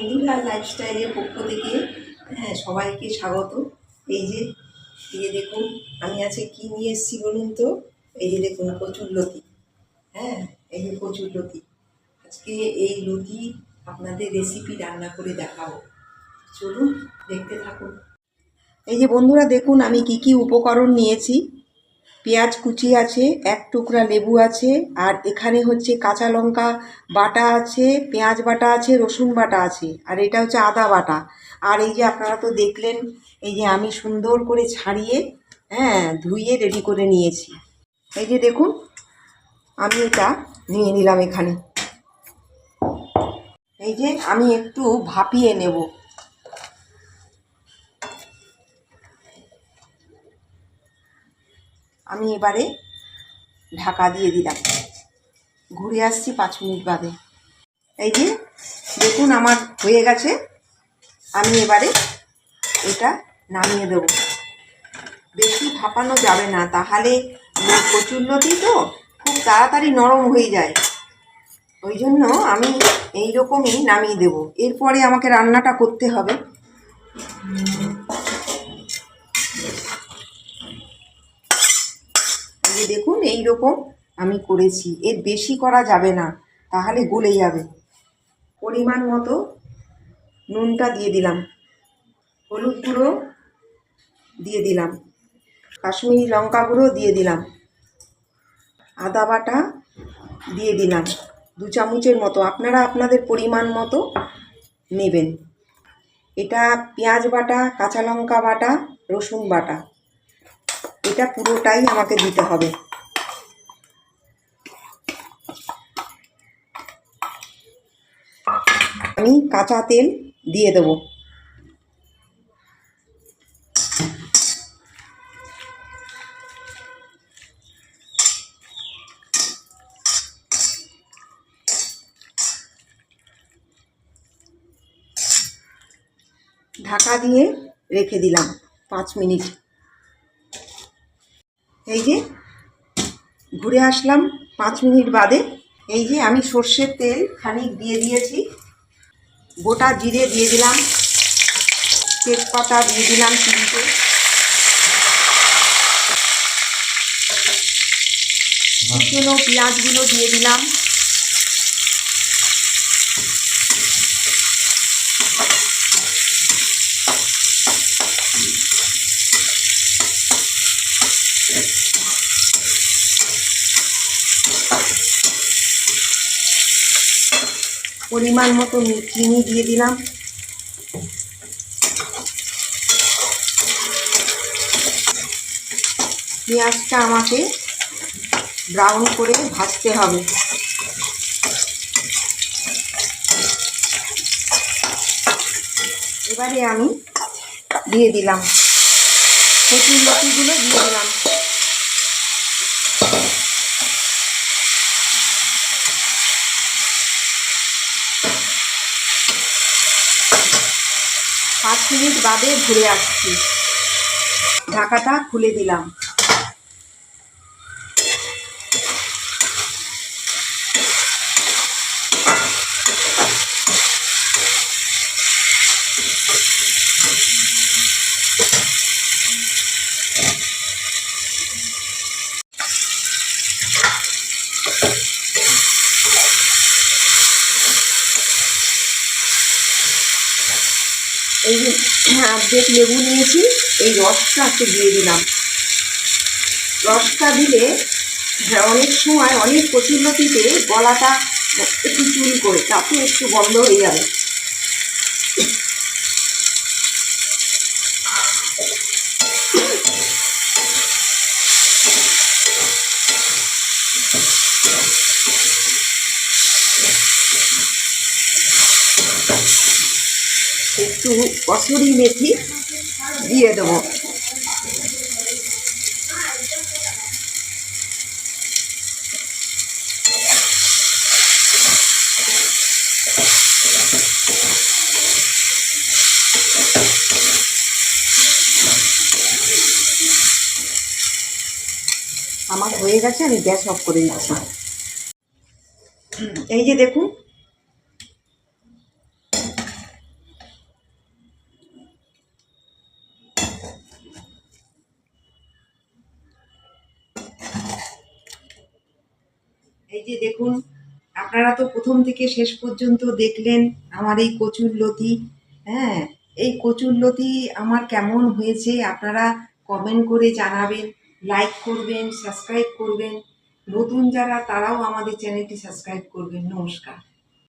বন্ধুরা লাইফস্টাইলের পক্ষ থেকে সবাইকে স্বাগত। এই যে দেখুন আমি আজকে কি নিয়ে এসেছি বলুন তো। এই যে দেখুন কচুরলতি। এই যে কচুরলতি। আজকে এই লতি আপনাদের রেসিপি রান্না করে দেখাবো, চলুন দেখতে থাকুন। এই যে বন্ধুরা দেখুন আমি কি কি উপকরণ নিয়েছি। পেঁয়াজ কুচি আছে, এক টুকরা লেবু আছে, আর এখানে হচ্ছে কাঁচা লঙ্কা বাটা আছে, পেঁয়াজ বাটা আছে, রসুন বাটা আছে, আর এটা হচ্ছে আদা বাটা। আর এই যে আপনারা তো দেখলেন, এই যে আমি সুন্দর করে ছাড়িয়ে ধুয়ে রেডি করে নিয়েছি। এই যে দেখুন আমি এটা নিয়ে নিলাম এখানে। এই যে আমি একটু ভাপিয়ে নেব। আমি এবারে ঢাকা দিয়ে দিলাম, ঘুরে আসছি 5 মিনিট বাদে। এই যে দেখুন আমার হয়ে গেছে। আমি এবারে এটা নামিয়ে দেব। বেশি ভাপানো যাবে না, তাহলে কচুরলতি তো খুব তাড়াতাড়ি নরম হয়ে যায়। ওই জন্য আমি এই রকমই নামিয়ে দেব। এরপরে আমাকে রান্নাটা করতে হবে। এই যে দেখুন এই রকম আমি করেছি। এর বেশি করা যাবে না, তাহলে গলে যাবে। পরিমাণ মতো নুনটা দিয়ে দিলাম, হলুদ গুঁড়ো দিয়ে দিলাম, কাশ্মীরি লঙ্কা গুঁড়ো দিয়ে দিলাম, আদা বাটা দিয়ে দিলাম 2 চামচের মতো। আপনারা আপনাদের পরিমাণ মতো নেবেন। এটা পেঁয়াজ বাটা, কাঁচা লঙ্কা বাটা, রসুন বাটা, এটা পুরোটাই আমাকে দিতে হবে। আমি কাঁচা তেল দিয়ে দেব। ঢাকা দিয়ে রেখে দিলাম 5 মিনিট। এই যে ঘুরে আসলাম 5 মিনিট বাদে। এই যে আমি সর্ষের তেল খানিক দিয়ে দিয়েছি, গোটা জিরে দিয়ে দিলাম, তেজপাতা দিয়ে দিলাম 3টে, কুচনো পেঁয়াজগুলো দিয়ে দিলাম, পরিমাণ মতো চিনি দিয়ে দিলাম। পেঁয়াজটা আমাকে ব্রাউন করে ভাজতে হবে। এবারে আমি দিয়ে দিলাম কচুরলতিগুলো দিয়ে দিলাম। পাঁচ মিনিট বাদে ঘুরে আসছি। ঢাকাটা খুলে দিলাম। এই যে অর্ধেক লেবু নিয়েছি, এই রসটা একটু দিয়ে দিলাম। রসটা দিলে অনেক সময় অনেক কচুরলতিতে গলাটা একটু চুল করে, তাতে একটু বন্ধ হয়ে যাবে। একটু কসুরি মেথি দিয়ে দেবো। আমার হয়ে গেছে, আমি গ্যাস অফ করে দিচ্ছি। এই যে দেখুন এই যে দেখুন, আপনারা তো প্রথম থেকে শেষ পর্যন্ত দেখলেন আমার এই কচুরলতি। হ্যাঁ, এই কচুরলতি আমার কেমন হয়েছে আপনারা কমেন্ট করে জানাবেন, লাইক করবেন, সাবস্ক্রাইব করবেন। নতুন যারা তারাও আমাদের চ্যানেলটি সাবস্ক্রাইব করবেন। নমস্কার।